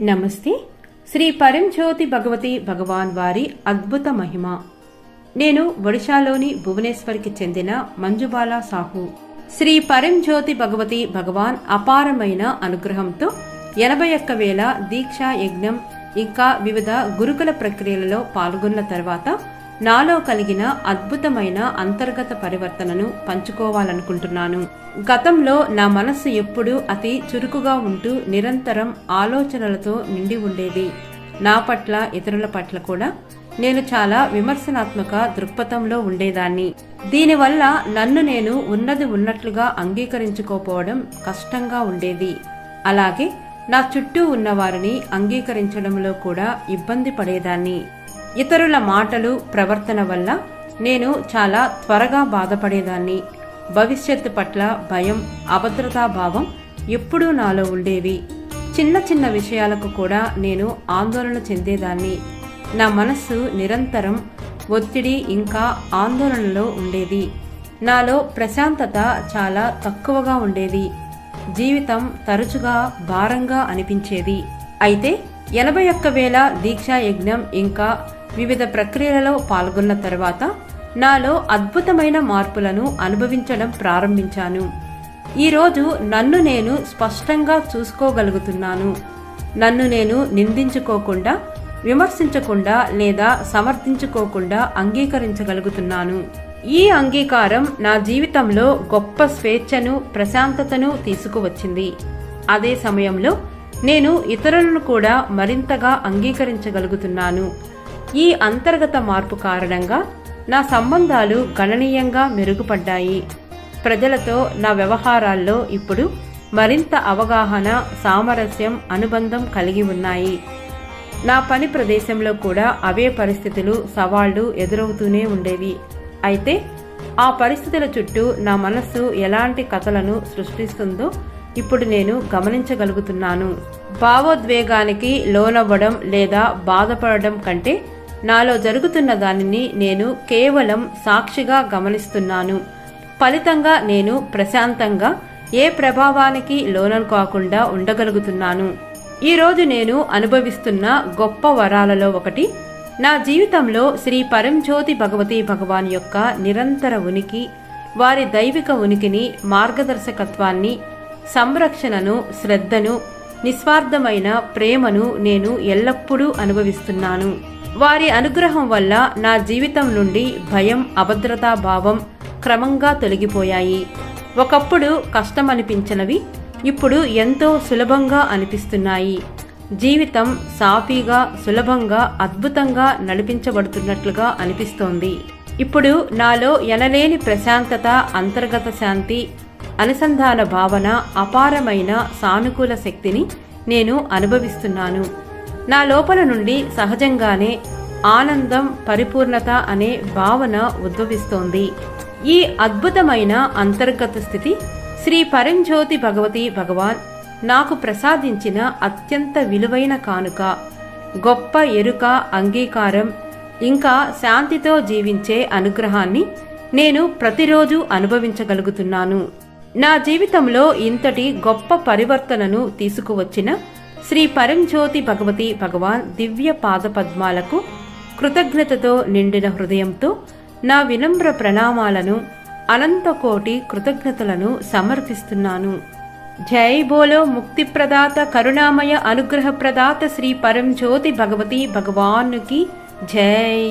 నమస్తే. శ్రీ పరంజ్యోతి భగవతి భగవాన్ వారి అద్భుత మహిమ. నేను ఒడిశాలోని భువనేశ్వర్కి చెందిన మంజుబాలా సాహు. శ్రీ పరంజ్యోతి భగవతి భగవాన్ అపారమైన అనుగ్రహంతో 81,000 దీక్షా యజ్ఞం ఇంకా వివిధ గురుకుల ప్రక్రియలలో పాల్గొన్న తర్వాత నాలో కలిగిన అద్భుతమైన అంతర్గత పరివర్తనను పంచుకోవాలనుకుంటున్నాను. గతంలో నా మనస్సు ఎప్పుడూ అతి చురుకుగా ఉంటూ నిరంతరం ఆలోచనలతో నిండి ఉండేది. నా పట్ల, ఇతరుల పట్ల కూడా నేను చాలా విమర్శనాత్మక దృక్పథంలో ఉండేదాన్ని. దీనివల్ల నన్ను నేను ఉన్నది ఉన్నట్లుగా అంగీకరించుకోపోవడం కష్టంగా ఉండేది. అలాగే నా చుట్టూ ఉన్నవారిని అంగీకరించడంలో కూడా ఇబ్బంది పడేదాన్ని. ఇతరుల మాటలు, ప్రవర్తన వల్ల నేను చాలా త్వరగా బాధపడేదాన్ని. భవిష్యత్తు పట్ల భయం, అభద్రతాభావం ఎప్పుడూ నాలో ఉండేవి. చిన్న చిన్న విషయాలకు కూడా నేను ఆందోళన చెందేదాన్ని. నా మనస్సు నిరంతరం ఒత్తిడి ఇంకా ఆందోళనలో ఉండేది. నాలో ప్రశాంతత చాలా తక్కువగా ఉండేది. జీవితం తరచుగా భారంగా అనిపించేది. అయితే 81,000 దీక్షా యజ్ఞం ఇంకా వివిధ ప్రక్రియలలో పాల్గొన్న తర్వాత నాలో అద్భుతమైన మార్పులను అనుభవించడం ప్రారంభించాను. ఈరోజు నన్ను నేను స్పష్టంగా చూసుకోగలుగుతున్నాను. నన్ను నేను నిందించుకోకుండా, విమర్శించకుండా లేదా సమర్థించుకోకుండా అంగీకరించగలుగుతున్నాను. ఈ అంగీకారం నా జీవితంలో గొప్ప స్వేచ్ఛను, ప్రశాంతతను తీసుకువచ్చింది. అదే సమయంలో నేను ఇతరులను కూడా మరింతగా అంగీకరించగలుగుతున్నాను. ఈ అంతర్గత మార్పు కారణంగా నా సంబంధాలు గణనీయంగా మెరుగుపడ్డాయి. ప్రజలతో నా వ్యవహారాల్లో ఇప్పుడు మరింత అవగాహన, సామరస్యం, అనుబంధం కలిగి ఉన్నాయి. నా పని ప్రదేశంలో కూడా అవే పరిస్థితులు, సవాళ్లు ఎదురవుతూనే ఉండేవి. అయితే ఆ పరిస్థితుల చుట్టూ నా మనస్సు ఎలాంటి కథలను సృష్టిస్తుందో ఇప్పుడు నేను గమనించగలుగుతున్నాను. భావోద్వేగానికి లోనవ్వడం లేదా బాధపడడం కంటే నాలో జరుగుతున్న దానిని నేను కేవలం సాక్షిగా గమనిస్తున్నాను. ఫలితంగా నేను ప్రశాంతంగా, ఏ ప్రభావానికి లోనం కాకుండా ఉండగలుగుతున్నాను. ఈరోజు నేను అనుభవిస్తున్న గొప్ప వరాలలో ఒకటి నా జీవితంలో శ్రీ పరంజ్యోతి భగవతి భగవాన్ యొక్క నిరంతర ఉనికి, వారి దైవిక ఉనికిని, మార్గదర్శకత్వాన్ని, సంరక్షణను, శ్రద్ధను, నిస్వార్థమైన ప్రేమను నేను ఎల్లప్పుడూ అనుభవిస్తున్నాను. వారి అనుగ్రహం వల్ల నా జీవితం నుండి భయం, అభద్రతాభావం క్రమంగా తొలగిపోయాయి. ఒకప్పుడు కష్టమనిపించినవి ఇప్పుడు ఎంతో సులభంగా అనిపిస్తున్నాయి. జీవితం సాఫీగా, సులభంగా, అద్భుతంగా నడిపించబడుతున్నట్లుగా అనిపిస్తోంది. ఇప్పుడు నాలో ఎనలేని ప్రశాంతత, అంతర్గత శాంతి, అనుసంధాన భావన, అపారమైన సానుకూల శక్తిని నేను అనుభవిస్తున్నాను. నా లోపల నుండి సహజంగానే ఆనందం, పరిపూర్ణత అనే భావన ఉద్భవిస్తోంది. ఈ అద్భుతమైన అంతర్గత స్థితి శ్రీ పరంజ్యోతి భగవతి భగవాన్ నాకు ప్రసాదించిన అత్యంత విలువైన కానుక. గొప్ప ఎరుక, అంగీకారం ఇంకా శాంతితో జీవించే అనుగ్రహాన్ని నేను ప్రతిరోజు అనుభవించగలుగుతున్నాను. నా జీవితంలో ఇంతటి గొప్ప పరివర్తనను తీసుకువచ్చిన శ్రీ పరంజ్యోతి భగవతి భగవాన్ దివ్య పాదపద్మాలకు కృతజ్ఞతతో నిండిన హృదయంతో నా వినమ్ర ప్రణామాలను, అనంతకోటి కృతజ్ఞతలను సమర్పిస్తున్నాను. జై బోలో ముక్తి ప్రదాత, కరుణామయ, అనుగ్రహ ప్రదాత శ్రీ పరంజ్యోతి భగవతి భగవానుకి జై.